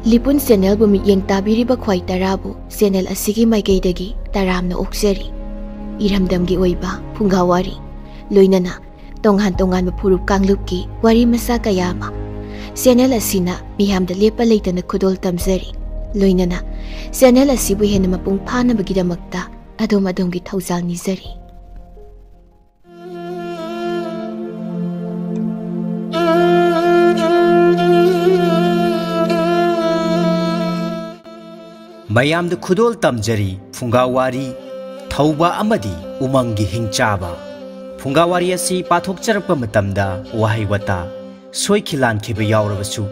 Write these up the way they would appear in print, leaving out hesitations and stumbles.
Lipun channel bu mityeng tabiriba khwai tarabu channel asigi maikeidagi taramna okjari. Iramdamgi oiba phungawari loinana tonghan furup kanglupki wari masa kayama. Channel asina miyamda lepa leitana khudol tamjari. Loinana channel asibu hena mapung phanabagidamagta adom-adomgi thaujal nijari. mayamda khudol tamjari phungawari thauba amadi umangi hingchaba phungawari asi pathokcharakpa matamda wahai wata soikilan khiba yaurabasu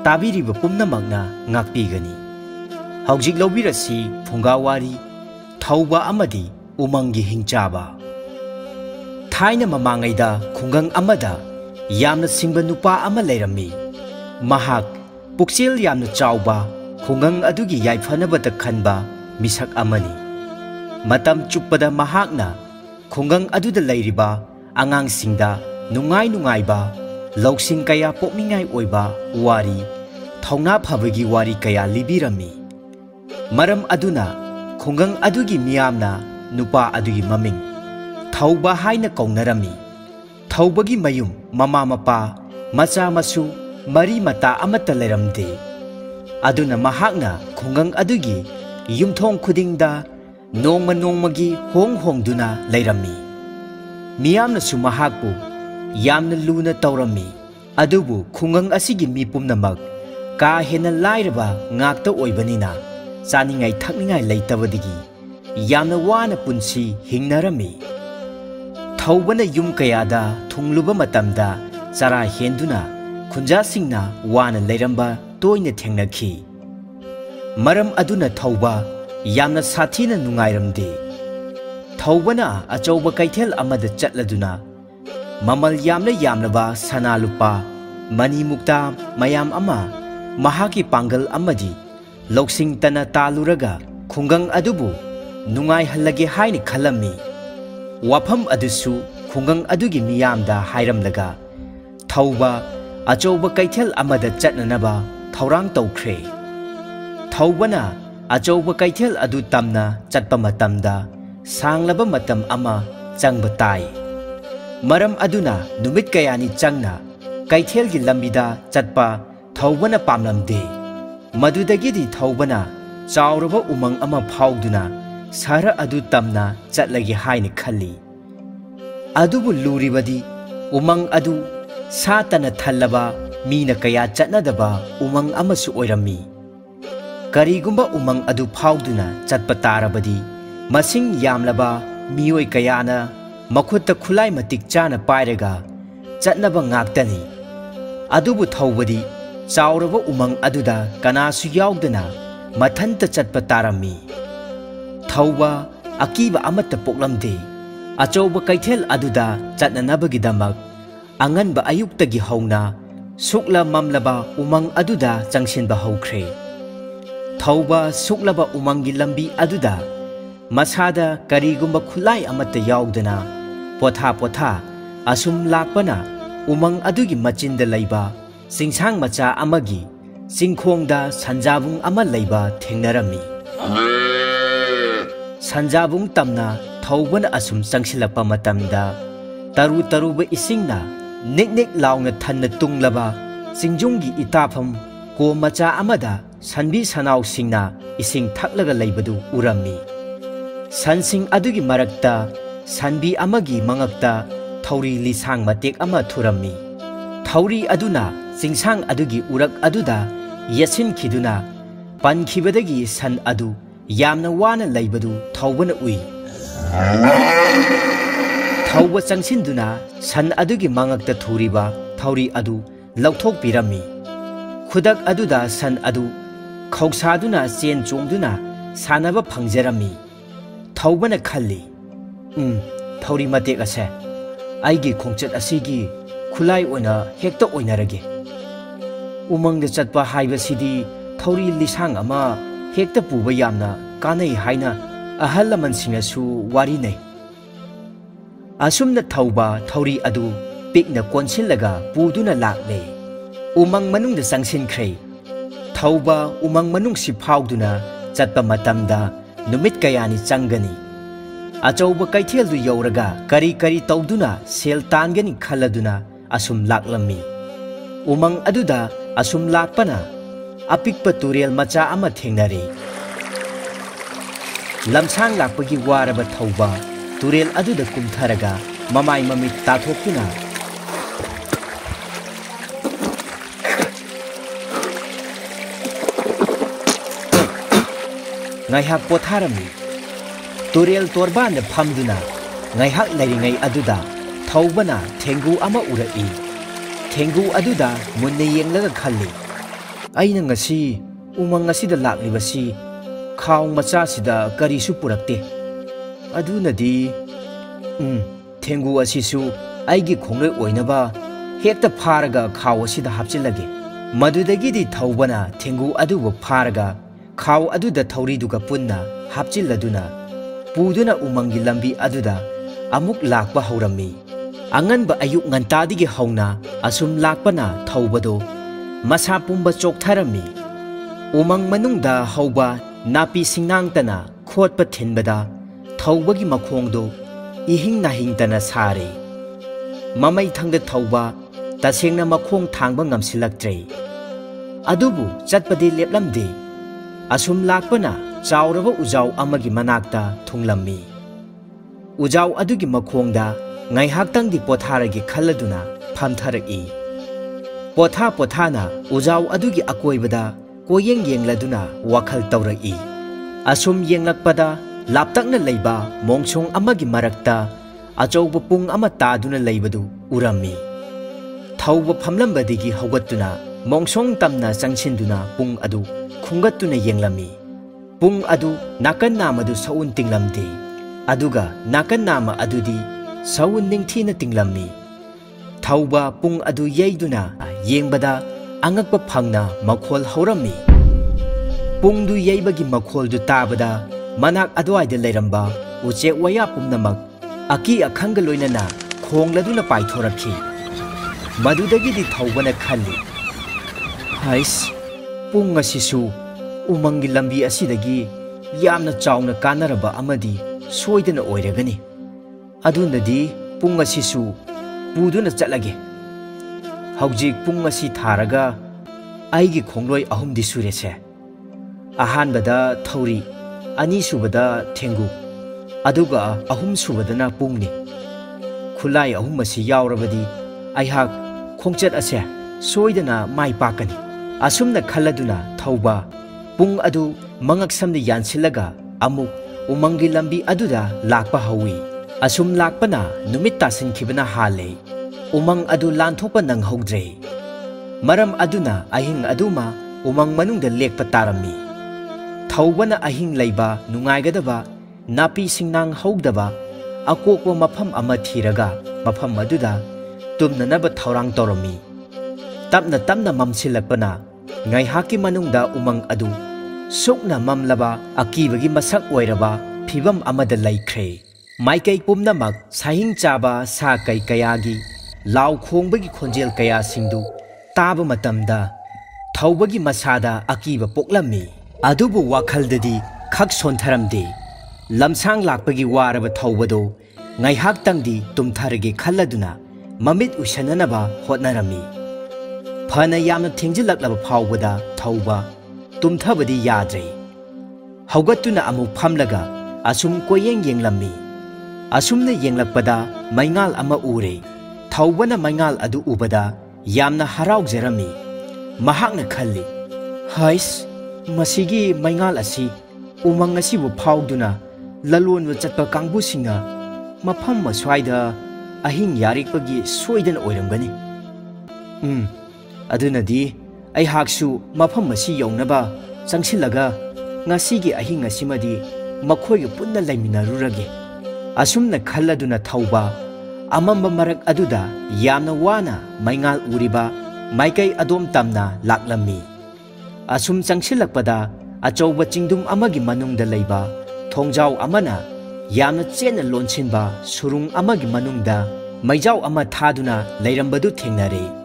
tabiriba pumnamakna ngakpigani haujik lobirasi phungawari thauba amadi umangi hingchaba thaina mamangaida khungang amada yamna singba nupa ama leirami mahak puksil yamna chauba khungang adugi yaifanabata khanba misak amani matam chuppada mahakna khungang aduda leiriba angangsingda nungaiba loksing kaya pokningai oiba wari thauna phabagi wari kaya libirami maram aduna khungang adugi miyamna nupa adugi maming thauba haina kaunarami thaubagi mayum mama mapa macha masu mari mata amata leramde aduna mahakna khungang adugi yumthong khudingda nongmagi hongduna leirami miyamna su mahakpu yamna luna tawrami adubu khungang asigi mipumnamak ka hena lairaba ngakta oibanina chaningai thakningai leitabadigi yamna wana punsi hingnarami thaubana yum kayada thungluba matamda chara henduna khunjasingna wana leiramba toina thengnakhi maram aduna thauba yamna sathina nungairamde thaubana achauba kaithel amada chatladuna mamal yamlaba sana lupa mani mukta mayam ama mahaki pangal amadi loksing tana taluraga khungang adubu nungai hallage haini khalami wafam adusu khungang adugi miyamda hairamlaga thauba achauba kaithel amada chatnanaba thaurang tawkhre thaubana achauba kaithel adu tamna chatpa matamda sanglaba matam ama changba tai maram aduna numit kayani changna kaithelgi lambida chatpa thaubana pamlamde madudagidi thaubana chauraba umang ama phauduna sara adu tamna chatlagi haini khalli adubu luribadi umang adu satana thallaba mina kaya chatnadaba umang amasu oirami karigumba umang adu phauduna chatpa tarabadi masing yamlaba mioi kayana makhutta khulai matik chana pairaga chatnaba ngaktani adubu thaubadi chauraba umang aduda kanasu yaudana mathanta chatpa tarami thauba akiba amata poklamde achauba kaithel aduda chatnanabagidamak anganba ayuktagi hauna sukla mamlaba umang aduda changsinba haukhre thauba suklaba umangi lambi aduda masada karigumba khulai amata yaudana potha asum lakpana umang adugi machinda leiba singsang macha amagi singkhongda sanjabung ama leiba thengnarami sanjabung tamna thaubana asum changsilakpa matamda taruba isingna nik launa thanna tunglaba singjunggi itafam ko macha amada sanbi sanau singna ising thaklaga leibadu urami sansing adugi marakta sanbi amagi mangakta thauri lisang matek ama thurami thauri aduna singsang adugi urak aduda yasin khiduna pankhibadagi san adu yamna wana leibadu thaubana ui thauba changsinduna san adugi mangakta thuriba thauri adu lauthok pirami khudak aduda san adu khausaduna chen chongduna sanaba phangjarami thaubana khalli thauri matek ase aigi khongchat asigi khulai oina hekta oinarage umangda chatpa haibasidi thauri lisang ama hekta puba yamna kanai haina ahal lamansingasu wari nei asumna thauba thauri adu pikna konsillaga puduna lakle umang manungda changsinkhre thauba umang manung si phauduna chatpa matamda numit kayani changani achauba kaithel du yoraga kari kari tawduna sel tangani khaladuna asum laklammi umang aduda asum lakpana apikpa turel macha ama thengnari lamsang lakpagi waraba thauba turel aduda kumtharaga mamai mamit tathokuna ngaihak potharami turel torban da phamduna ngaihak lairingai aduda thaubana thengu ama urai thengu aduda munne yenglaga khalli aina ngasi umang ngasi da laklibasi khaung macha sida karisu purakte adunadi thengu asisu aigi khongloi oinaba hekta pharaga khaw asida hapchilage madudagi di thaubana thengu adubu pharaga khaw aduda thauriduga punna hapchilladuna puduna umangi lambi aduda amuk lakpa haurammi anganba ayuk ngantadigi hauna asum lakpana thaubado masa pumba choktharami umang manungda hauba napi singnangtana khotpa thinbada thaubagi makhongdo ihing nahingtana sare mamai thangda thauba tasengna makhong thangba ngamsilaktre adubu chatpadi leplamde asum lakpana chauraba ujau amagi manakta thunglammi ujau adugi makhongda ngaihaktangdi potharagi khalladuna phamtharaki potha pothana ujau adugi akoibada koyeng yengladuna wakhal tawraki asum yenglakpada laptakna leiba mongchong amagi marakta achauba pung ama taduna leibadu urammi thauba phamlambadigi haugattuna mongchong tamna changchinduna pung adu khungattuna yenglammi pung adu nakan namadu saun tinglamdi aduga nakan nama adudi saun ningthina tinglammi thauba pung adu yeiduna yengbada angakpa phangna makhol haurammi pungdu yeibagi makhol du tabada manak adwaida leiramba uche waya pumnamak aki akhanga loinana khongladuna paithorakhi madudagi di thaubana khalli hais pung asisu umangi lambi asidagi yamna chauna kanaraba amadi soidana oiragani adunadi pung asisu puduna chatlage haujik pung asi tharaga aigi khongloi ahumdi surese ahanbada thauri ani subada thengu aduga ahum subadana pungni khulai ahum asi yaurabadi aihak khongchat ase soidana mai pakani asumna khalladuna thauba pung adu mangak samde yansilaga amuk umangi lambi aduda lakpa hawi asum lakpana numit tasin khibana hale umang adu lanthopa nang hogdre maram aduna ahing aduma umang manungda lekpa tarammi thaubana ahing leiba nungaigadaba napi singnang hogdaba akokwa mafam ama thiraga mafam aduda tumnanaba thaurang torami tapna tamna mamsilakpana ngaihaki manungda umang adu sukna mamlaba akibagi masak oiraba phibam amada laikhre maikai pumnamak sahing chaba sa kai kayagi law khongbagi khonjel kaya singdu taba matamda thaubagi masada akiba poklammi adubu wakhaldadi khak sontharamde lamsang lakpagi waraba thaubado ngaihak tangdi tumtharage khalladuna mamit ushananaba hotnarami phana yamna thengjilaklaba phawbada thauba tumthabadi yadre haugattuna amu phamlaga asum koyeng yenglammi asumna yenglakpada maingal ama ure thaubana maingal adu ubada yamna haraujrami mahakna khalli hais masigi maingal asi umang asibu phawduna lalonwa chatpa kangbusinga mafam maswaida ahing yarikpagi soidan oiramgani adunadi aihaksu mafam masi yaunaba changsilaga ngasigi ahing asimadi makhoy punna laiminarurage asumna khalladuna thauba amamba marak aduda yamna wana maingal uriba maikai adom tamna laklammi asum changsilakpada achauba chingdum amagi manungda leiba thongjau amana yamna chena lonchinba surung amagi manungda maijau ama thaduna leirambadu thengnare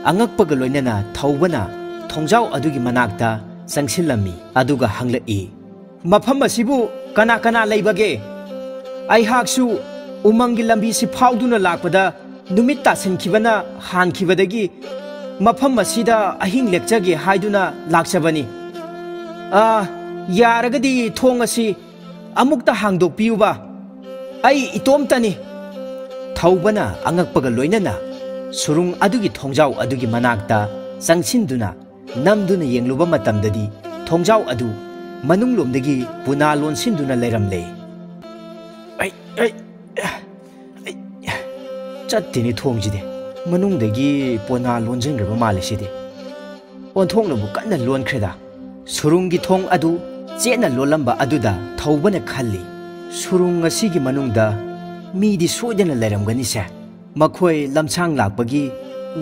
angakpaga loinana thaubana thongjau adugi manakta sangsilami aduga hanglai mafam asibu kana kana leibage ai haksu umangi lambi si phauduna lakpada numit tasinkhibana hankhibadagi mafam asida ahing lekchage haiduna lakchabani yaragadi thong asi amukta hangdok piuba ai itomtani thawbana angakpaga loinana surung adugi thongjau adugi manakta sangchinduna namduna yengluba matamdadi thongjau adu manunglomdagi puna lonsinduna leiramle ai chattini thongjide manungdagi puna lonjingraba maleside onthongnabu kanna lonkreda surungi thong adu chena lolamba aduda thawbana khalli surung asigi manungda midi soidana leiramgani se makhoi lamchang lakpagi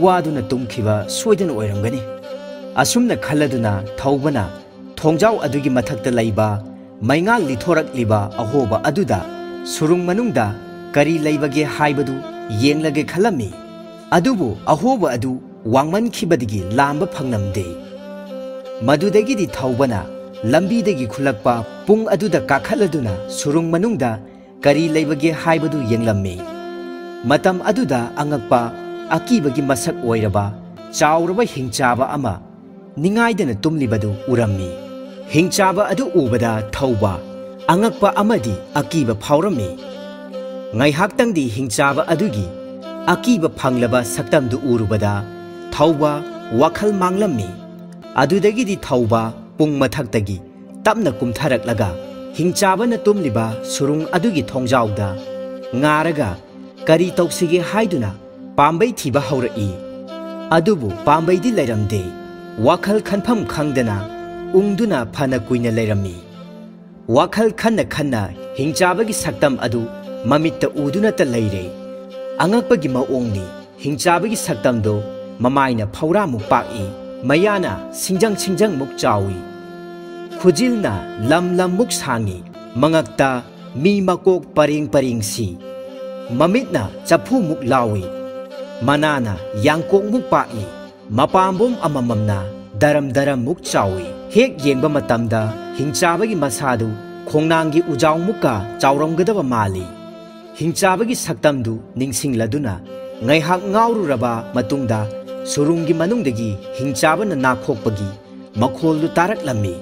waduna tumkhiba soidana oiramgani asumna khaladuna thawbana thongjau adugi mathakta leiba maingal lithorak liba ahoba aduda surung manungda kari leibage haibadu yenglage khalami adubu ahoba adu wangman khibadigi lamba phangnamde madudagidi thawbana lambidagi khulakpa pung aduda kakhaladuna surung manungda kari leibage haibadu yenglamme matam aduda angakpa akibagi masak oiraba chauraba hingchaba ama ningaidana tumlibadu urammi hingchaba adu ubada thauba angakpa amadi akiba phaurammi ngaihaktangdi hingchaba adugi akiba phanglaba saktamdu urubada thauba wakhal manglammi adudagidi thauba pung mathaktagi tapna kumtharaklaga hingchabana tumliba surung adugi thongjauda ngaraga kari tauksige haiduna pambai thiba haurai adubu pambai di leiramde wakhal khanpham khangdana ungduna phana kuina leirammi wakhal khanna khanna hingchabagi saktam adu mamitta uduna ta leire angakpagi maongni hingchabagi saktamdo mamaina phaura muk paki mayana singjang muk chawi khujilna lam muk sangi mangakta mi makok paring si mamitna chapu muk lawi manana yangkok muk pai mapambom amamamna daram muk chawi hek yengba matamda hingchabagi masadu khongnanggi ujaw mukka chawramgadaba mali hingchabagi saktamdu ningsingladuna ngaihak ngaururaba matungda surunggi manungdagi hingchabana nakhokpagi makholu taraklammi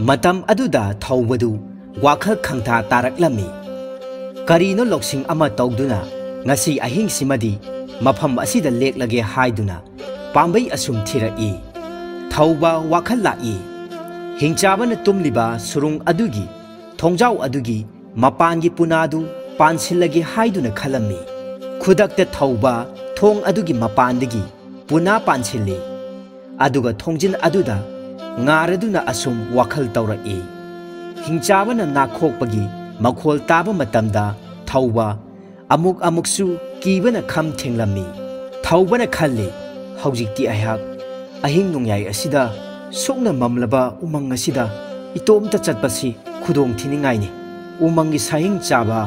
matam aduda thawbadu wakhal khangtha taraklammi karino loksing ama tawduna ngasi ahing simadi mafam asida leklage haiduna pambai asum thirai thawba wakhal lai hingchabana tumliba surung adugi thongjau adugi mapangi punadu pansilage haiduna khalammi khudakta thawba thong adugi mapandagi puna pansilli aduga thongjin aduda ngaraduna asum wakhal tawrai hingchabana nakhokpagi makhol taba matamda thawba amuksu kibana kham thenglammi thawbana khalli haujikti ahak ahing nongyai asida sokna mamlaba umang asida itomta chatpasi khudong thiningaini umangi sahing chaba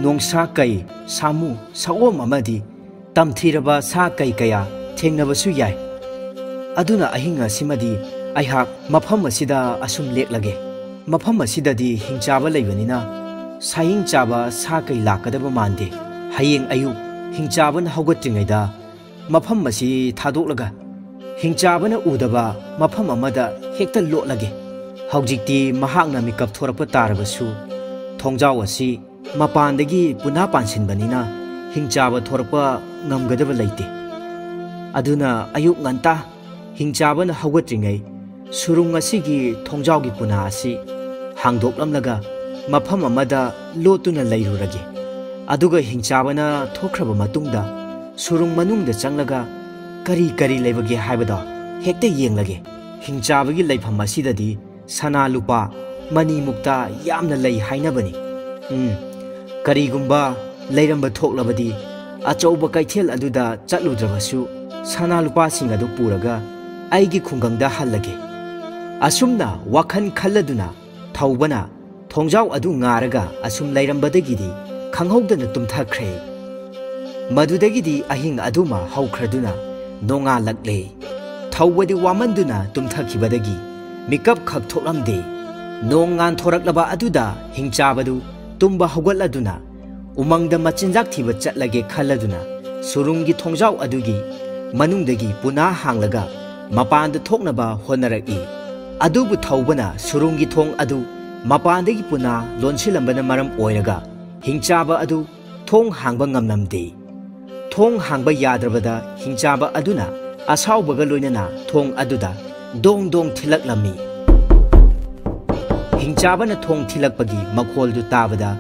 nongsa kai samu saom amadi tamthiraba sa kai kaya thengnabasu yai aduna ahinga simadi aihak mafam asida asum leklage mafam asidadi hingchaba leibanina sahing chaba sa kai lakadaba mande hayeng ayuk hingchabana haugatingaida mafam asi thadoklaga hingchabana udaba mafam amada hekta lotlage haujikti mahakna mikap thorakpa tarabasu thongjau asi mapandagi puna pansinbanina hingchaba thorakpa ngamgadaba leite aduna ayuk nganta hingchabana haugatringai surung asigi thongjaugi puna asi hangdoklamlaga mafam amada lotuna leirurage aduga hingchabana thokraba matungda surung manungda changlaga kari leibage haibada hekta yenglage hingchabagi leifam asidadi sana lupa mani mukta yamna lei hainabani karigumba leiramba thoklabadi achauba kaithel aduda chatludrabasu sana lupa sing adu puraga aigi khungangda hallage asumna wakhan khalladuna thawbana thongjau adu ngaraga asum leirambadagidi ꯈꯪꯍꯧꯗꯅ ꯇꯨꯝꯊꯈ꯭ꯔꯦ꯫ ꯃꯗꯨꯗꯒꯤꯗꯤ ꯑꯍꯤꯡ ꯑꯗꯨꯃ ꯍꯧꯈ꯭ꯔꯗꯨꯅ ꯅꯣꯡꯉꯥꯜꯂꯛꯂꯦ꯫ ꯊꯧꯕꯗꯤ ꯋꯥꯃꯟꯗꯨꯅ ꯇꯨꯝꯊꯈꯤꯕꯗꯒꯤ ꯃꯤꯀꯞ ꯈꯛ ꯊꯣꯛꯂꯝꯗꯦ꯫ ꯅꯣꯡ ꯉꯥꯟꯊꯣꯔꯛꯂꯕ ꯑꯗꯨꯗ ꯍꯤꯡꯆꯥꯕꯗꯨ ꯇꯨꯝꯕ ꯍꯧꯒꯠꯂꯗꯨꯅ ꯎꯃꯪꯗ ꯃꯆꯤꯟꯖꯥꯛ ꯊꯤꯕ ꯆꯠꯂꯒꯦ ꯈꯜꯂꯗꯨꯅ ꯁꯨꯔꯨꯡꯒꯤ ꯊꯣꯡꯖꯥꯎ ꯑꯗꯨꯒꯤ ꯃꯅꯨꯡꯗꯒꯤ ꯄꯨꯅꯥ ꯍꯥꯡꯂꯒ ꯃꯄꯥꯟꯗ ꯊꯣꯛꯅꯕ ꯍꯣꯠꯅꯔꯛꯏ꯫ ꯑꯗꯨꯕꯨ ꯊꯧꯕꯅ ꯁꯨꯔꯨꯡꯒꯤ ꯊꯣꯡ ꯑꯗꯨ ꯃꯄꯥꯟꯗꯒꯤ ꯄꯨꯅꯥ ꯂꯣꯟꯁꯤꯜꯂꯝꯕꯅ ꯃꯔꯝ ꯑꯣꯏꯔꯒ ꯍꯤꯡꯆꯥꯕ ꯑꯗꯨ ꯊꯣꯡ ꯍꯥꯡꯕ ꯉꯝꯂꯝꯗꯦ꯫ ꯊꯣꯡ ꯍꯥꯡꯕ ꯌꯥꯗ꯭ꯔꯕꯗ ꯍꯤꯡꯆꯥꯕ ꯑꯗꯨꯅ ꯑꯁꯥꯎꯕꯒ ꯂꯣꯏꯅꯅ ꯊꯣꯡ ꯑꯗꯨꯗ ꯗꯣꯡ ꯗꯣꯡ ꯊꯤꯜꯂꯛꯂꯝꯃꯤ꯫ ꯍꯤꯡꯆꯥꯕꯅ ꯊꯣꯡ ꯊꯤꯜꯂꯛꯄꯒꯤ ꯃꯈꯣꯜꯗꯨ ꯇꯥꯕꯗ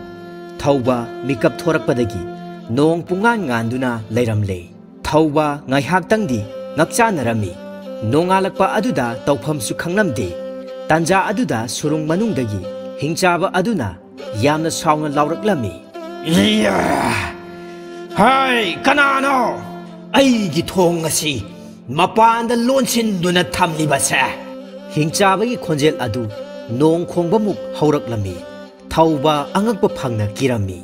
ꯊꯧꯕ ꯃꯤꯀꯞ ꯊꯣꯔꯛꯄꯗꯒꯤ ꯅꯣꯡ ꯄꯨꯡꯉꯥꯟ ꯉꯥꯟꯗꯨꯅ ꯂꯩꯔꯝꯂꯦ꯫ ꯊꯧꯕ ꯉꯥꯏꯍꯥꯛꯇꯪꯗꯤ ꯉꯛꯆꯥꯅꯔꯝꯃꯤ꯫ ꯅꯣꯡꯉꯥꯜꯂꯛꯄ ꯑꯗꯨꯗ ꯇꯧꯐꯝꯁꯨ ꯈꯪꯂꯝꯗꯦ꯫ ꯇꯥꯟꯖꯥ ꯑꯗꯨꯗ ꯁꯨꯔꯨꯡ ꯃꯅꯨꯡꯗꯒꯤ ꯍꯤꯡꯆꯥꯕ ꯑꯗꯨꯅ ꯌꯥꯝꯅ ꯁꯥꯎꯅ ꯂꯥꯎꯔꯛꯂꯝꯃꯤ꯫ ꯍꯥꯏ, ꯀꯅꯥꯅꯣ ꯑꯩꯒꯤ ꯊꯣꯡ ꯑꯁꯤ ꯃꯄꯥꯟꯗ ꯂꯣꯟꯁꯤꯟꯗꯨꯅ ꯊꯝꯂꯤꯕꯁꯦ? ꯍꯤꯡꯆꯥꯕꯒꯤ ꯈꯣꯟꯖꯦꯜ ꯑꯗꯨ ꯅꯣꯡ ꯈꯣꯡꯕꯃꯨꯛ ꯍꯧꯔꯛꯂꯝꯃꯤ꯫ ꯊꯧꯕ ꯑꯉꯛꯄ ꯐꯪꯅ ꯀꯤꯔꯝꯃꯤ꯫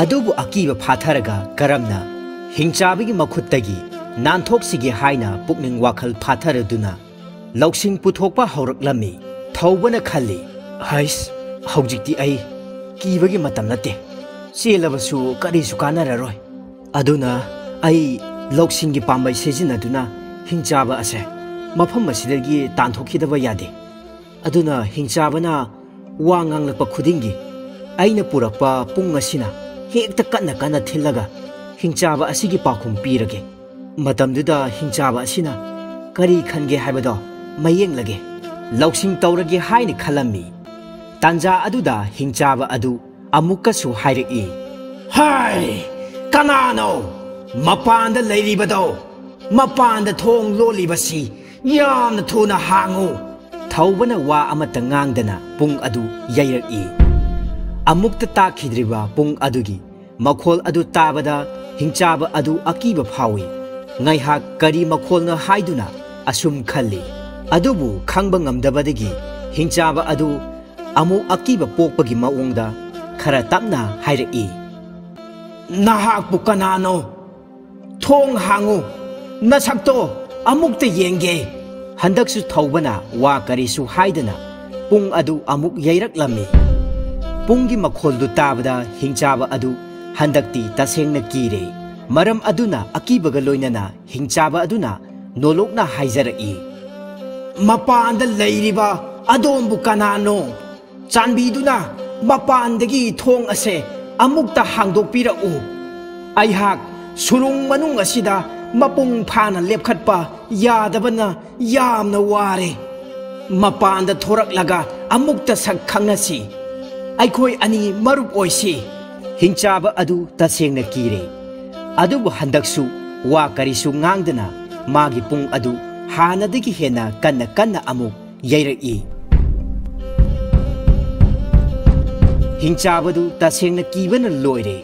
ꯑꯗꯨꯕꯨ ꯑꯀꯤꯕ ꯐꯥꯊꯔꯒ ꯀꯔꯝꯅ ꯍꯤꯡꯆꯥꯕꯒꯤ ꯃꯈꯨꯠꯇꯒꯤ ꯅꯥꯟꯊꯣꯛꯁꯤꯒꯦ ꯍꯥꯏꯅ ꯄꯨꯛꯅꯤꯡ ꯋꯥꯈꯜ ꯐꯥꯊꯔꯗꯨꯅ ꯂꯧꯁꯤꯡ ꯄꯨꯊꯣꯛꯄ ꯍꯧꯔꯛꯂꯝꯃꯤ꯫ ꯊꯧꯕꯅ ꯈꯜꯂꯤ, ꯍꯩꯁ, ꯍꯧꯖꯤꯛꯇꯤ ꯑꯩ ꯀꯤꯕꯒꯤ ꯃꯇꯝ ꯅꯠꯇꯦ꯫ ꯆꯦꯜꯂꯕꯁꯨ ꯀꯔꯤꯁꯨ ꯀꯥꯟꯅꯔꯔꯣꯏ꯫ ꯑꯗꯨꯅ ꯑꯩ ꯂꯧꯁꯤꯡꯒꯤ ꯄꯥꯝꯕꯩ ꯁꯤꯖꯤꯟꯅꯗꯨꯅ ꯍꯤꯡꯆꯥꯕ ꯑꯁꯦ ꯃꯐꯝ ꯑꯁꯤꯗꯒꯤ ꯇꯥꯟꯊꯣꯛꯈꯤꯗꯕ ꯌꯥꯗꯦ꯫ ꯑꯗꯨꯅ ꯍꯤꯡꯆꯥꯕꯅ ꯋꯥ ꯉꯥꯡꯂꯛꯄ ꯈꯨꯗꯤꯡꯒꯤ ꯑꯩꯅ ꯄꯨꯔꯛꯄ ꯄꯨꯡ ꯑꯁꯤꯅ ꯍꯦꯛꯇ ꯀꯟꯅ ꯀꯟꯅ ꯊꯤꯜꯂꯒ ꯍꯤꯡꯆꯥꯕ ꯑꯁꯤꯒꯤ ꯄꯥꯎꯈꯨꯝ ꯄꯤꯔꯒꯦ꯫ ꯃꯇꯝꯗꯨꯗ ꯍꯤꯡꯆꯥꯕ ꯑꯁꯤꯅ ꯀꯔꯤ ꯈꯟꯒꯦ ꯍꯥꯏꯕꯗꯣ ꯃꯌꯦꯡꯂꯒꯦ꯫ ꯂꯧꯁꯤꯡ ꯇꯧꯔꯒꯦ ꯍꯥꯏꯅ ꯈꯜꯂꯝꯃꯤ꯫ ꯇꯥꯟꯖꯥ ꯑꯗꯨꯗ ꯍꯤꯡꯆꯥꯕ ꯑꯗꯨ ꯑꯃꯨꯛꯀꯁꯨ ꯍꯥꯏꯔꯛꯏ, ꯍꯥꯏ, ꯀꯅꯥꯅꯣ ꯃꯄꯥꯟꯗ ꯂꯩꯔꯤꯕꯗꯣ? ꯃꯄꯥꯟꯗ ꯊꯣꯡ ꯂꯣꯜꯂꯤꯕꯁꯤ ꯌꯥꯝꯅ ꯊꯨꯅ ꯍꯥꯡꯉꯨ꯫ ꯊꯧꯕꯅ ꯋꯥ ꯑꯃꯠꯇ ꯉꯥꯡꯗꯅ ꯄꯨꯡ ꯑꯗꯨ ꯌꯩꯔꯛꯏ꯫ ꯑꯃꯨꯛꯇ ꯇꯥꯈꯤꯗ꯭ꯔꯤꯕ ꯄꯨꯡ ꯑꯗꯨꯒꯤ ꯃꯈꯣꯜ ꯑꯗꯨ ꯇꯥꯕꯗ ꯍꯤꯡꯆꯥꯕ ꯑꯗꯨ ꯑꯀꯤꯕ ꯐꯥꯎꯏ꯫ ꯉꯥꯏꯍꯥꯛ ꯀꯔꯤ ꯃꯈꯣꯜꯅꯣ ꯍꯥꯏꯗꯨꯅ ꯑꯁꯨꯝ ꯈꯜꯂꯤ꯫ ꯑꯗꯨꯕꯨ ꯈꯪꯕ ꯉꯝꯗꯕꯗꯒꯤ ꯍꯤꯡꯆꯥꯕ ꯑꯗꯨ ꯑꯃꯨꯛ ꯑꯀꯤꯕ ꯄꯣꯛꯄꯒꯤ ꯃꯑꯣꯡꯗ ꯈꯔ ꯇꯞꯅ ꯍꯥꯏꯔꯛꯏ, ꯅꯍꯥꯛꯄꯨ ꯀꯅꯥꯅꯣ? ꯊꯣꯡ ꯍꯥꯡꯉꯨ, ꯅꯁꯛꯇꯣ ꯑꯃꯨꯛꯇ ꯌꯦꯡꯒꯦ꯫ ꯍꯟꯗꯛꯁꯨ ꯊꯧꯕꯅ ꯋꯥ ꯀꯔꯤꯁꯨ ꯍꯥꯏꯗꯅ ꯄꯨꯡ ꯑꯗꯨ ꯑꯃꯨꯛ ꯌꯩꯔꯛꯂꯝꯃꯤ꯫ ꯄꯨꯡꯒꯤ ꯃꯈꯣꯜꯗꯨ ꯇꯥꯕꯗ ꯍꯤꯡꯆꯥꯕ ꯑꯗꯨ ꯍꯟꯗꯛꯇꯤ ꯇꯁꯦꯡꯅ ꯀꯤꯔꯦ꯫ ꯃꯔꯝ ꯑꯗꯨꯅ ꯑꯀꯤꯕꯒ ꯂꯣꯏꯅꯅ ꯍꯤꯡꯆꯥꯕ ꯑꯗꯨꯅ ꯅꯣꯂꯣꯛꯅ ꯍꯥꯏꯖꯔꯛꯏ, ꯃꯄꯥꯟꯗ ꯂꯩꯔꯤꯕ ꯑꯗꯣꯝꯕꯨ ꯀꯅꯥꯅꯣ? ꯆꯥꯟꯕꯤꯗꯨꯅ ꯃꯄꯥꯟꯗꯒꯤ ꯊꯣꯡ ꯑꯁꯦ ꯑꯃꯨꯛꯇ ꯍꯥꯡꯗꯣꯛꯄꯤꯔꯛꯎ꯫ ꯑꯩꯍꯥꯛ ꯁꯨꯔꯨꯡ ꯃꯅꯨꯡ ꯑꯁꯤꯗ ꯃꯄꯨꯡ ꯐꯥꯅ ꯂꯦꯞꯈꯠꯄ ꯌꯥꯗꯕꯅ ꯌꯥꯝꯅ ꯋꯥꯔꯦ꯫ ꯃꯄꯥꯟꯗ ꯊꯣꯔꯛꯂꯒ ꯑꯃꯨꯛꯇ ꯁꯛ ꯈꯪꯅꯁꯤ꯫ ꯑꯩꯈꯣꯏ ꯑꯅꯤ ꯃꯔꯨꯞ ꯑꯣꯏꯁꯤ꯫ ꯍꯤꯡꯆꯥꯕ ꯑꯗꯨ ꯇꯁꯦꯡꯅ ꯀꯤꯔꯦ꯫ ꯑꯗꯨꯕꯨ ꯍꯟꯗꯛꯁꯨ ꯋꯥ ꯀꯔꯤꯁꯨ ꯉꯥꯡꯗꯅ ꯃꯥꯒꯤ ꯄꯨꯡ ꯑꯗꯨ ꯍꯥꯟꯅꯗꯒꯤ ꯍꯦꯟꯅ ꯀꯟꯅ ꯀꯟꯅ ꯑꯃꯨꯛ ꯌꯩꯔꯛꯏ꯫ ꯍꯤꯡꯆꯥꯕꯗꯨ ꯇꯁꯦꯡꯅ ꯀꯤꯕꯅ ꯂꯣꯏꯔꯦ꯫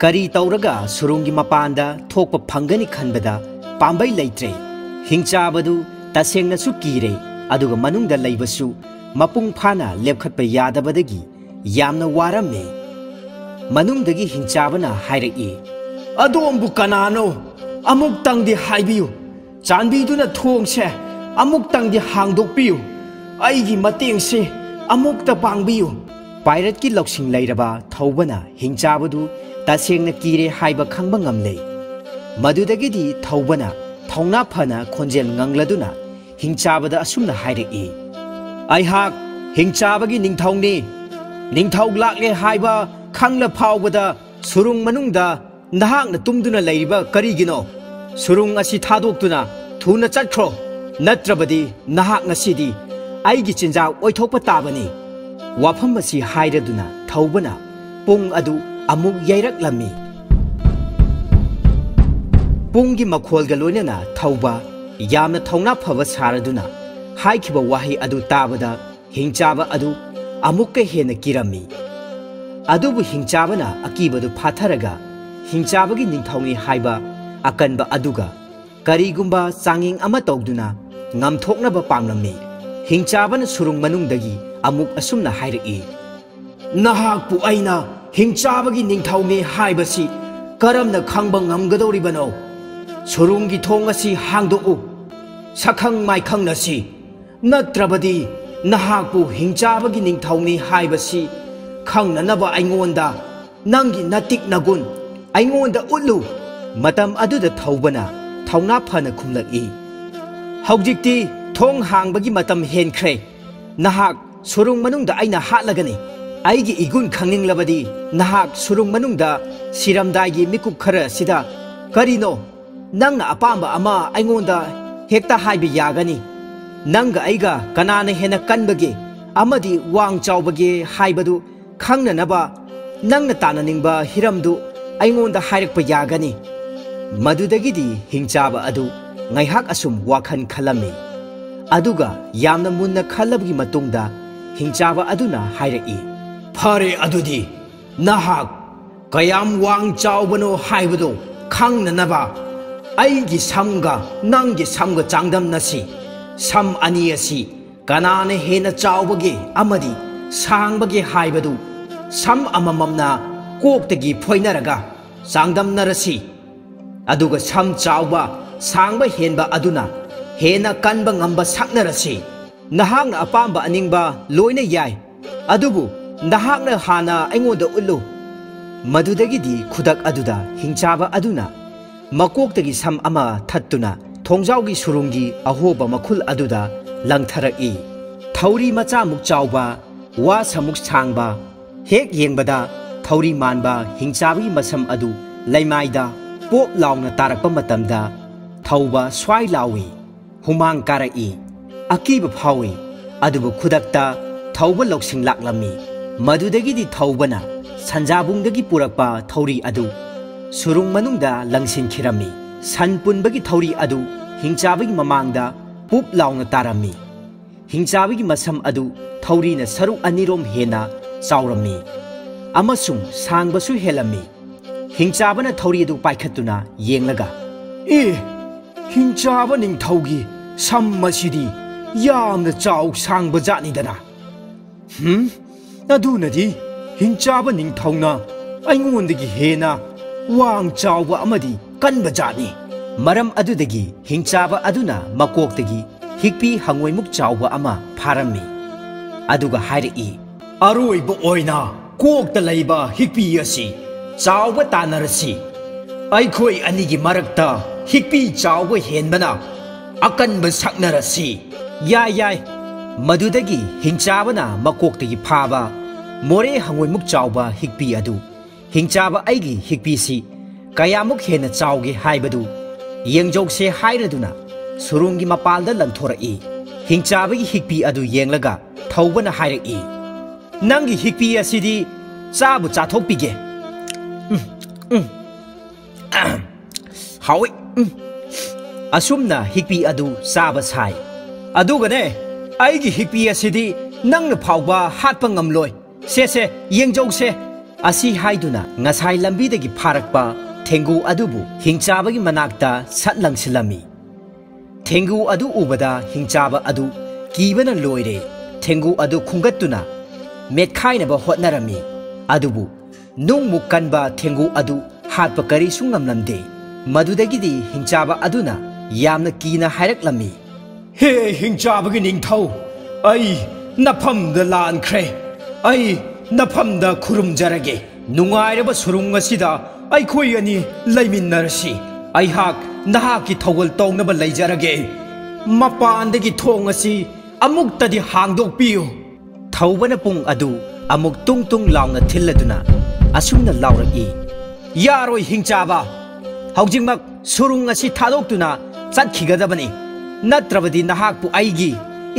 ꯀꯔꯤ ꯇꯧꯔꯒ ꯁꯨꯔꯨꯡꯒꯤ ꯃꯄꯥꯟꯗ ꯊꯣꯛꯄ ꯐꯪꯒꯅꯤ ꯈꯟꯕꯗ ꯄꯥꯝꯕꯩ ꯂꯩꯇ꯭ꯔꯦ꯫ ꯍꯤꯡꯆꯥꯕꯗꯨ ꯇꯁꯦꯡꯅꯁꯨ ꯀꯤꯔꯦ꯫ ꯑꯗꯨꯒ ꯃꯅꯨꯡꯗ ꯂꯩꯕꯁꯨ ꯃꯄꯨꯡ ꯐꯥꯅ ꯂꯦꯞꯈꯠꯄ ꯌꯥꯗꯕꯗꯒꯤ ꯌꯥꯝꯅ ꯋꯥꯔꯝꯃꯦ꯫ ꯃꯅꯨꯡꯗꯒꯤ ꯍꯤꯡꯆꯥꯕꯅ ꯍꯥꯏꯔꯛꯏ, ꯑꯗꯣꯝꯕꯨ ꯀꯅꯥꯅꯣ? ꯑꯃꯨꯛꯇꯪꯗꯤ ꯍꯥꯏꯕꯤꯌꯨ꯫ ꯆꯥꯟꯕꯤꯗꯨꯅ ꯊꯣꯡꯁꯦ ꯑꯃꯨꯛꯇꯪꯗꯤ ꯍꯥꯡꯗꯣꯛꯄꯤꯌꯨ꯫ ꯑꯩꯒꯤ ꯃꯇꯦꯡꯁꯦ ꯑꯃꯨꯛꯇ ꯄꯥꯡꯕꯤꯌꯨ꯫ ꯄꯥꯏꯔꯠꯀꯤ ꯂꯧꯁꯤꯡ ꯂꯩꯔꯕ ꯊꯧꯕꯅ ꯍꯤꯡꯆꯥꯕꯗꯨ ꯇꯁꯦꯡꯅ ꯀꯤꯔꯦ ꯍꯥꯏꯕ ꯈꯪꯕ ꯉꯝꯂꯦ꯫ ꯃꯗꯨꯗꯒꯤꯗꯤ ꯊꯧꯕꯅ ꯊꯧꯅꯥ ꯐꯅ ꯈꯣꯟꯖꯦꯜ ꯉꯪꯂꯗꯨꯅ ꯍꯤꯡꯆꯥꯕꯗ ꯑꯁꯨꯝꯅ ꯍꯥꯏꯔꯛꯏ, ꯑꯩꯍꯥꯛ ꯍꯤꯡꯆꯥꯕꯒꯤ ꯅꯤꯡꯊꯧꯅꯤ꯫ ꯅꯤꯡꯊꯧ ꯂꯥꯛꯂꯦ ꯍꯥꯏꯕ ꯈꯪꯂ ꯐꯥꯎꯕꯗ ꯁꯨꯔꯨꯡ ꯃꯅꯨꯡꯗ ꯅꯍꯥꯛꯅ ꯇꯨꯝꯗꯨꯅ ꯂꯩꯔꯤꯕ ꯀꯔꯤꯒꯤꯅꯣ? ꯁꯨꯔꯨꯡ ꯑꯁꯤ ꯊꯥꯗꯣꯛꯇꯨꯅ ꯊꯨꯅ ꯆꯠꯈ꯭ꯔꯣ꯫ ꯅꯠꯇ꯭ꯔꯕꯗꯤ ꯅꯍꯥꯛ ꯉꯁꯤꯗꯤ ꯑꯩꯒꯤ ꯆꯤꯟꯖꯥꯛ ꯑꯣꯏꯊꯣꯛꯄ ꯇꯥꯕꯅꯤ꯫ ꯋꯥꯐꯝ ꯑꯁꯤ ꯍꯥꯏꯔꯗꯨꯅ ꯊꯧꯕꯅ ꯄꯨꯡ ꯑꯗꯨ ꯑꯃꯨꯛ ꯌꯩꯔꯛꯂꯝꯃꯤ꯫ ꯄꯨꯡꯒꯤ ꯃꯈꯣꯜꯒ ꯂꯣꯏꯅꯅ ꯊꯧꯕ ꯌꯥꯝꯅ ꯊꯧꯅꯥ ꯐꯕ ꯁꯥꯔꯗꯨꯅ ꯍꯥꯏꯈꯤꯕ ꯋꯥꯍꯩ ꯑꯗꯨ ꯇꯥꯕꯗ ꯍꯤꯡꯆꯥꯕ ꯑꯗꯨ ꯑꯃꯨꯛꯀ ꯍꯦꯟꯅ ꯀꯤꯔꯝꯃꯤ꯫ ꯑꯗꯨꯕꯨ ꯍꯤꯡꯆꯥꯕꯅ ꯑꯀꯤꯕꯗꯨ ꯐꯥꯊꯔꯒ ꯍꯤꯡꯆꯥꯕꯒꯤ ꯅꯤꯡꯊꯧꯅꯤ ꯍꯥꯏꯕ ꯑꯀꯟꯕ ꯑꯗꯨꯒ ꯀꯔꯤꯒꯨꯝꯕ ꯆꯥꯡꯌꯦꯡ ꯑꯃ ꯇꯧꯗꯨꯅ ꯉꯝꯊꯣꯛꯅꯕ ꯄꯥꯝꯂꯝꯃꯤ꯫ ꯍꯤꯡꯆꯥꯕꯅ ꯁꯨꯔꯨꯡ ꯃꯅꯨꯡꯗꯒꯤ ꯑꯃꯨꯛ ꯑꯁꯨꯝꯅ ꯍꯥꯏꯔꯛꯏ, ꯅꯍꯥꯛꯄꯨ ꯑꯩꯅ ꯍꯤꯡꯆꯥꯕꯒꯤ ꯅꯤꯡꯊꯧꯅꯤ ꯍꯥꯏꯕꯁꯤ ꯀꯔꯝꯅ ꯈꯪꯕ ꯉꯝꯒꯗꯧꯔꯤꯕꯅꯣ? ꯁꯨꯔꯨꯡꯒꯤ ꯊꯣꯡ ꯑꯁꯤ ꯍꯥꯡꯗꯣꯛꯎ, ꯁꯛꯈꯪ ꯃꯥꯏꯈꯪꯅꯁꯤ, ꯅꯠꯇ꯭ꯔꯕꯗꯤ ꯅꯍꯥꯛꯄꯨ ꯍꯤꯡꯆꯥꯕꯒꯤ ꯅꯤꯡꯊꯧꯅꯤ ꯍꯥꯏꯕꯁꯤ ꯈꯪꯅꯅꯕ ꯑꯩꯉꯣꯟꯗ ꯅꯪꯒꯤ ꯅꯇꯤꯛ ꯅꯒꯨꯟ ꯑꯩꯉꯣꯟꯗ ꯎꯠꯂꯨ꯫ ꯃꯇꯝ ꯑꯗꯨꯗ ꯊꯧꯕꯅ ꯊꯧꯅꯥ ꯐꯅ ꯈꯨꯝꯂꯛꯏ, ꯍꯧꯖꯤꯛꯇꯤ ꯊꯣꯡ ꯍꯥꯡꯕꯒꯤ ꯃꯇꯝ ꯍꯦꯟꯈ꯭ꯔꯦ꯫ ꯅꯍꯥꯛ ꯁꯨꯔꯨꯡ ꯃꯅꯨꯡꯗ ꯑꯩꯅ ꯍꯥꯠꯂꯒꯅꯤ꯫ ꯑꯩꯒꯤ ꯏꯒꯨꯟ ꯈꯪꯅꯤꯡꯂꯕꯗꯤ ꯅꯍꯥꯛ ꯁꯨꯔꯨꯡ ꯃꯅꯨꯡꯗ ꯁꯤꯔꯝꯗꯥꯏꯒꯤ ꯃꯤꯀꯨꯞ ꯈꯔ ꯑꯁꯤꯗ ꯀꯔꯤꯅꯣ ꯅꯪꯅ ꯑꯄꯥꯝꯕ ꯑꯃ ꯑꯩꯉꯣꯟꯗ ꯍꯦꯛꯇ ꯍꯥꯏꯕ ꯌꯥꯒꯅꯤ꯫ ꯅꯪꯒ ꯑꯩꯒ ꯀꯅꯥꯅ ꯍꯦꯟꯅ ꯀꯟꯕꯒꯦ ꯑꯃꯗꯤ ꯋꯥꯡ ꯆꯥꯎꯕꯒꯦ ꯍꯥꯏꯕꯗු ꯈꯪꯅꯅꯕ ꯅꯪꯅ ꯇꯥꯟꯅꯅꯤꯡꯕ ꯍꯤꯔꯝꯗꯨ ꯑꯩꯉꯣꯟꯗ ꯍꯥꯏꯔꯛꯄ ꯌꯥꯒꯅꯤ꯫ ꯃꯗꯨꯗꯒꯤꯗꯤ ꯍꯤꯡꯆꯥꯕ ꯑꯗꯨ ꯉꯥꯏꯍꯥꯛ ꯑꯁꯨꯝ ꯋꯥꯈꯜ ꯈꯜꯂꯝꯃꯤ꯫ ꯑꯗꯨꯒ ꯌꯥꯝꯅ ꯃꯨꯟꯅ ꯈꯜꯂꯕꯒꯤ ꯃꯇꯨꯡꯗ ꯍꯤꯡꯆꯥꯕ ꯑꯗꯨꯅ ꯍꯥꯏꯔꯛꯏ, ꯐꯔꯦ, ꯑꯗꯨꯗꯤ ꯅꯍꯥꯛ ꯀꯌꯥꯝ ꯋꯥꯡ ꯆꯥꯎꯕꯅꯣ ꯍꯥꯏꯕꯗꯨ ꯈꯪꯅꯅꯕ ꯑꯩꯒꯤ ꯁꯝꯒ ꯅꯪꯒꯤ ꯁꯝꯒ ꯆꯥꯡꯗꯝꯅꯁꯤ꯫ ꯁꯝ ꯑꯅꯤ ꯑꯁꯤ ꯀꯅꯥꯅ ꯍꯦꯟꯅ ꯆꯥꯎꯕꯒꯦ ꯑꯃꯗꯤ ꯁꯥꯡꯕꯒꯦ ꯍꯥꯏꯕꯗꯨ ꯁꯝ ꯑꯃꯃꯝꯅ ꯀꯣꯛꯇꯒꯤ ꯐꯣꯏꯅꯔꯒ ꯆꯥꯡꯗꯝꯅꯔꯁꯤ꯫ ꯑꯗꯨꯒ ꯁꯝ ꯆꯥꯎꯕ ꯁꯥꯡꯕ ꯍꯦꯟꯕ ꯑꯗꯨꯅ ꯍꯦꯟꯅ ꯀꯟꯕ ꯉꯝꯕ ꯁꯛꯅꯔꯁꯤ꯫ ꯅꯍꯥꯛꯅ ꯑꯄꯥꯝꯕ ꯑꯅꯤꯡꯕ ꯂꯣꯏꯅ ꯌꯥꯏ, ꯑꯗꯨꯕꯨ ꯅꯍꯥꯛꯅ ꯍꯥꯟꯅ ꯑꯩꯉꯣꯟꯗ ꯎꯠꯂꯨ꯫ ꯃꯗꯨꯗꯒꯤꯗꯤ ꯈꯨꯗꯛ ꯑꯗꯨꯗ ꯍꯤꯡꯆꯥꯕ ꯑꯗꯨꯅ ꯃꯀꯣꯛꯇꯒꯤ ꯁꯝ ꯑꯃ ꯊꯠꯇꯨꯅ ꯊꯣꯡꯖꯥꯎꯒꯤ ꯁꯨꯔꯨꯡꯒꯤ ꯑꯍꯣꯕ ꯃꯈꯨꯜ ꯑꯗꯨꯗ ꯂꯪꯊꯔꯛꯏ꯫ ꯊꯧꯔꯤ ꯃꯆꯥꯃꯨꯛ ꯆꯥꯎꯕ, ꯋꯥ ꯁꯃꯨꯛ ꯁꯥꯡꯕ, ꯍꯦꯛ ꯌꯦꯡꯕꯗ ꯊꯧꯔꯤ ꯃꯥꯟꯕ ꯍꯤꯡꯆꯥꯕꯒꯤ ꯃꯁꯝ ꯑꯗꯨ ꯂꯩꯃꯥꯏꯗ ꯄꯣꯞ ꯂꯥꯎꯅ ꯇꯥꯔꯛꯄ ꯃꯇꯝꯗ ꯊꯧꯕ ꯁ꯭ꯋꯥꯏ ꯂꯥꯎꯏ, ꯍꯨꯃꯥꯡ ꯀꯥꯔꯛꯏ, ꯑꯀꯤꯕ ꯐꯥꯎꯏ꯫ ꯑꯗꯨꯕꯨ ꯈꯨꯗꯛꯇ ꯊꯧꯕ ꯂꯧꯁꯤꯡ ꯂꯥꯛꯂꯝꯃꯤ꯫ ꯃꯗꯨꯗꯒꯤꯗꯤ ꯊꯧꯕꯅ ꯁꯟꯖꯥꯕꯨꯡꯗꯒꯤ ꯄꯨꯔꯛꯄ ꯊꯧꯔꯤ ꯑꯗꯨ ꯁꯨꯔꯨꯡ ꯃꯅꯨꯡꯗ ꯂꯪꯁꯤꯟꯈꯤꯔꯝꯃꯤ꯫ ꯁꯟ ꯄꯨꯟꯕꯒꯤ ꯊꯧꯔꯤ ꯑꯗꯨ ꯍꯤꯡꯆꯥꯕꯒꯤ ꯃꯃꯥꯡꯗ ꯄꯨꯞ ꯂꯥꯎꯅ ꯇꯥꯔꯝꯃꯤ꯫ ꯍꯤꯡꯆꯥꯕꯒꯤ ꯃꯁꯝ ꯑꯗꯨ ꯊꯧꯔꯤꯅ ꯁꯔꯨꯛ ꯑꯅꯤꯔꯣꯝ ꯍꯦꯟꯅ ꯆꯥꯎꯔꯝꯃꯤ ꯑꯃꯁꯨꯡ ꯁꯥꯡꯕꯁꯨ ꯍꯦꯜꯂꯝꯃꯤ꯫ ꯍꯤꯡꯆꯥꯕꯅ ꯊꯧꯔꯤ ꯑꯗꯨ ꯄꯥꯏꯈꯠꯇꯨꯅ ꯌꯦꯡꯂꯒ, ꯍꯤꯡꯆꯥꯕ ꯅꯤꯡꯊꯧꯒꯤ ꯁꯝ ꯑꯁꯤꯗꯤ ꯌꯥꯝꯅ ꯆꯥꯎ ꯁꯥꯡꯕ ꯖꯥꯠꯅꯤꯗꯅ꯫ ꯑꯗꯨꯅꯗꯤ ꯍꯤꯡꯆꯥꯕ ꯅꯤꯡꯊꯧꯅ ꯑꯩꯉꯣꯟꯗꯒꯤ ꯍꯦꯟꯅ ꯋꯥꯡ ꯆꯥꯎꯕ ꯑꯃꯗꯤ ꯀꯟꯕ ꯖꯥꯠꯅꯤ꯫ ꯃꯔꯝ ꯑꯗꯨꯗꯒꯤ ꯍꯤꯡꯆꯥꯕ ꯑꯗꯨꯅ ꯃꯀꯣꯛꯇꯒꯤ ꯍꯤꯛꯄꯤ ꯍꯪꯉꯣꯏꯃꯨꯛ ꯆꯥꯎꯕ ꯑꯃ ꯐꯥꯔꯝꯃꯤ꯫ ꯑꯗꯨꯒ ꯍꯥꯏꯔꯛꯏ, ꯑꯔꯣꯏꯕ ꯑꯣꯏꯅ ꯀꯣꯛꯇ ꯂꯩꯕ ꯍꯤꯛꯄꯤ ꯑꯁꯤ ꯆꯥꯎꯕ ꯇꯥꯟꯅꯔꯁꯤ꯫ ꯑꯩꯈꯣꯏ ꯑꯅꯤꯒꯤ ꯃꯔꯛꯇ ꯍꯤꯛꯄꯤ ꯆꯥꯎꯕ ꯍꯦꯟꯕꯅ ꯑꯀꯟꯕ ꯁꯛꯅꯔꯁꯤ꯫ ꯌꯥꯏ ꯌꯥꯏ꯫ ꯃꯗꯨꯗꯒꯤ ꯍꯤꯡꯆꯥꯕꯅ ꯃꯀꯣꯛꯇꯒꯤ ꯐꯥꯕ ꯃꯣꯔꯦ ꯍꯪꯉꯣꯏꯃꯨꯛ ꯆꯥꯎꯕ ꯍꯤꯛꯄꯤ ꯑꯗꯨ ꯍꯤꯡꯆꯥꯕ ꯑꯩꯒꯤ ꯍꯤꯛꯄꯤꯁꯤ ꯀꯌꯥꯃꯨꯛ ꯍꯦꯟꯅ ꯆꯥꯎꯒꯦ ꯍꯥꯏꯕꯗꯨ ꯌꯦꯡꯖꯧꯁꯦ ꯍꯥꯏꯔꯗꯨꯅ ꯁꯨꯔꯨꯡꯒꯤ ꯃꯄꯥꯟꯗ ꯂꯪꯊꯣꯔꯛꯏ꯫ ꯍꯤꯡꯆꯥꯕꯒꯤ ꯍꯤꯛꯄꯤ ꯑꯗꯨ ꯌꯦꯡꯂꯒ ꯊꯧꯕꯅ ꯍꯥꯏꯔꯛꯏ, ꯅꯪꯒꯤ ꯍꯤꯛꯄꯤ ꯑꯁꯤꯗꯤ ꯆꯥꯕꯨ ꯆꯥꯊꯣꯛꯄꯤꯒꯦ꯫ ꯍꯥꯎꯏ꯫ ꯑꯁꯨꯝꯅ ꯍꯤꯛꯄꯤ ꯑꯗꯨ ꯆꯥꯕ ꯁꯥꯏ꯫ ꯑꯗꯨꯒꯅꯦ, ꯑꯩꯒꯤ ꯍꯤꯛꯄꯤ ꯑꯁꯤꯗꯤ ꯅꯪꯅ ꯐꯥꯎꯕ ꯍꯥꯠꯄ ꯉꯝꯂꯣꯏ꯫ ꯁꯦ ꯌꯦꯡꯖꯧꯁꯦ꯫ ꯑꯁꯤ ꯍꯥꯏꯗꯨꯅ ꯉꯁꯥꯏ ꯂꯝꯕꯤꯗꯒꯤ ꯐꯥꯔꯛꯄ ꯊꯦꯡꯒꯨ ꯑꯗꯨꯕꯨ ꯍꯤꯡꯆꯥꯕꯒꯤ ꯃꯅꯥꯛꯇ ꯁꯠ ꯂꯪꯁꯤꯜꯂꯝꯃꯤ꯫ ꯊꯦꯡꯒꯨ ꯑꯗꯨ ꯎꯕꯗ ꯍꯤꯡꯆꯥꯕ ꯑꯗꯨ ꯀꯤꯕꯅ ꯂꯣꯏꯔꯦ꯫ ꯊꯦꯡꯒꯨ ꯑꯗꯨ ꯈꯨꯡꯒꯠꯇꯨꯅ ꯃꯦꯠꯈꯥꯏꯅꯕ ꯍꯣꯠꯅꯔꯝꯃꯤ꯫ ꯑꯗꯨꯕꯨ ꯅꯨꯡꯃꯨꯛ ꯀꯟꯕ ꯊꯦꯡꯒꯨ ꯑꯗꯨ ꯍꯥꯠꯄ ꯀꯔꯤꯁꯨ ꯉꯝꯂꯝꯗꯦ꯫ ꯃꯗꯨꯗꯒꯤꯗꯤ ꯍꯤꯡꯆꯥꯕ ꯑꯗꯨꯅ ꯌꯥꯝꯅ ꯀꯤꯅ ꯍꯥꯏꯔꯛꯂꯝꯃꯤ, ꯍꯦ ꯍꯤꯡꯆꯥꯕꯒꯤ ꯅꯤꯡꯊꯧ, ꯑꯩ ꯅꯐꯝꯗ ꯂꯥꯟꯈ꯭ꯔꯦ꯫ ꯑꯩ ꯅꯐꯝꯗ ꯈꯨꯔꯨꯝꯖꯔꯒꯦ꯫ ꯅꯨꯡꯉꯥꯏꯔꯕ ꯁꯨꯔꯨꯡ ꯑꯁꯤꯗ ꯑꯩꯈꯣꯏ ꯑꯅꯤ ꯂꯩꯃꯤꯟꯅꯔꯁꯤ꯫ ꯑꯩꯍꯥꯛ ꯅꯍꯥꯛꯀꯤ ꯊꯧꯒꯜ ꯇꯧꯅꯕ ꯂꯩꯖꯔꯒꯦ꯫ ꯃꯄꯥꯟꯗꯒꯤ ꯊꯣꯡ ꯑꯁꯤ ꯑꯃꯨꯛꯇꯗꯤ ꯍꯥꯡꯗꯣꯛꯄꯤꯌꯨ꯫ ꯊꯧꯕꯅ ꯄꯨꯡ ꯑꯗꯨ ꯑꯃꯨꯛ ꯇꯨꯡ ꯇꯨꯡ ꯂꯥꯎꯅ ꯊꯤꯜꯂꯗꯨꯅ ꯑꯁꯨꯝꯅ ꯂꯥꯎꯔꯛꯏ, ꯌꯥꯔꯣꯏ ꯍꯤꯡꯆꯥꯕ, ꯍꯧꯖꯤꯛꯃꯛ ꯁꯨꯔꯨꯡ ꯑꯁꯤ ꯊꯥꯗꯣꯛꯇꯨꯅ ꯆꯠꯈꯤꯒꯗꯕꯅꯤ, ꯅꯠꯇ꯭ꯔꯕꯗꯤ ꯅꯍꯥꯛꯄꯨ ꯑꯩꯒꯤ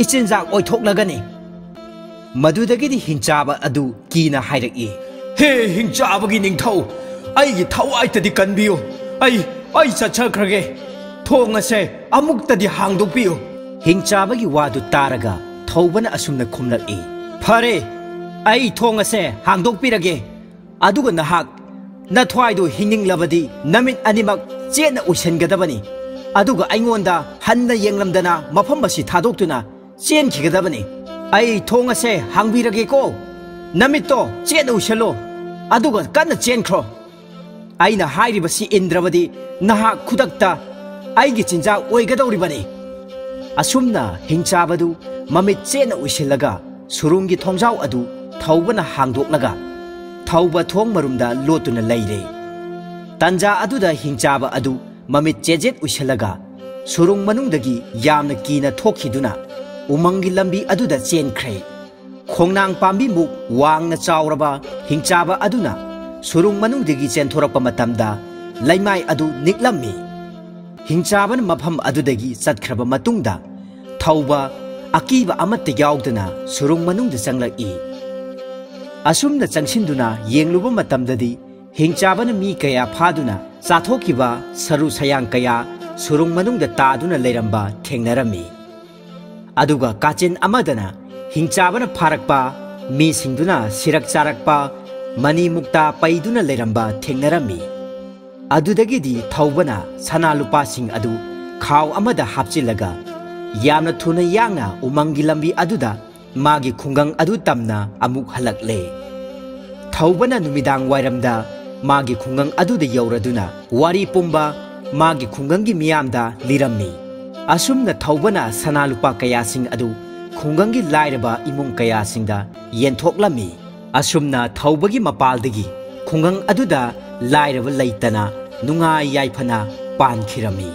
ꯏꯆꯤꯟꯖꯥꯛ ꯑꯣꯏꯊꯣꯛꯂꯒꯅꯤ꯫ ꯃꯗꯨꯗꯒꯤꯗꯤ ꯍꯤꯡꯆꯥꯕ ꯑꯗꯨ ꯀꯤꯅ ꯍꯥꯏꯔꯛꯏ, ꯍꯦ ꯍꯤꯡꯆꯥꯕꯒꯤ ꯅꯤꯡꯊꯧ, ꯑꯩꯒꯤ ꯊꯋꯥꯏꯇꯗꯤ ꯀꯟꯕꯤꯌꯨ꯫ ꯑꯩ ꯆꯠꯆꯈ꯭ꯔꯒꯦ꯫ ꯊꯣꯡ ꯑꯁꯦ ꯑꯃꯨꯛꯇꯗꯤ ꯍꯥꯡꯗꯣꯛꯄꯤꯌꯨ꯫ ꯍꯤꯡꯆꯥꯕꯒꯤ ꯋꯥꯗꯨ ꯇꯥꯔꯒ ꯊꯧꯕꯅ ꯑꯁꯨꯝꯅ ꯈꯨꯝꯂꯛꯏ, ꯐꯔꯦ, ꯑꯩ ꯊꯣꯡ ꯑꯁꯦ ꯍꯥꯡꯗꯣꯛꯄꯤꯔꯒꯦ꯫ ꯑꯗꯨꯒ ꯅꯍꯥꯛ ꯅꯊ꯭ꯋꯥꯏꯗꯨ ꯍꯤꯡꯅꯤꯡꯂꯕꯗꯤ ꯅꯃꯤꯠ ꯑꯅꯤꯃꯛ ꯆꯦꯠꯅ ꯎꯏꯁꯤꯟꯒꯗꯕꯅꯤ꯫ ꯑꯗꯨꯒ ꯑꯩꯉꯣꯟꯗ ꯍꯟꯅ ꯌꯦꯡꯂꯝꯗꯅ ꯃꯐꯝ ꯑꯁꯤ ꯊꯥꯗꯣꯛꯇꯨꯅ ꯆꯦꯟꯈꯤꯒꯗꯕꯅꯤ꯫ ꯑꯩ ꯊꯣꯡ ꯑꯁꯦ ꯍꯥꯡꯕꯤꯔꯒꯦꯀꯣ, ꯅꯃꯤꯠꯇꯣ ꯆꯦꯠꯅ ꯎꯏꯁꯜꯂꯣ꯫ aduga kanna chenkhro aina hairibasi indrabadi naha khudakta aigi chinja oigadoribani asumna hingchabadu mamit chena uisilaga surungi thongjau adu thaubana hangdoklaga thauba thong marumda lotuna leire tanja aduda hingchaba adu mamit chejet uisilaga surung manungdagi yamna kina thokhiduna umangi lambi aduda chenkhre khongnang pambi muk wangna chawraba hingchaba aduna surung manungdagi chenthorapa matamda laimai adu niklammi hingchaban mafam adudagi satkraba matungda thauba akiba amatta yaudana surung manungda changlaki asumna changsinduna yengluba matamdadi hingchabana mi kaya phaduna chathokiba saru sayang kaya surung manungda taaduna leiramba thengnarami aduga kachin amadana hingchabana pharakpa mi singduna sirak charakpa mani mukta paiduna leiramba thengnarami adudagidi thaubana sana lupa sing adu khaw amada hapchilaga yamna thuna yangna umangi lambi aduda magi khungang adu tamna amuk halakle thaubana numidang wairamda magi khungang aduda yauraduna wari pumba magi khungangi miyamda lirammi asumna thaubana sana lupa kaya sing adu khungangi lairaba imung kaya singda yenthoklammi asumna thaubagi mapaldagi khungang aduda lairaba leitana nungai yaifana pankhirami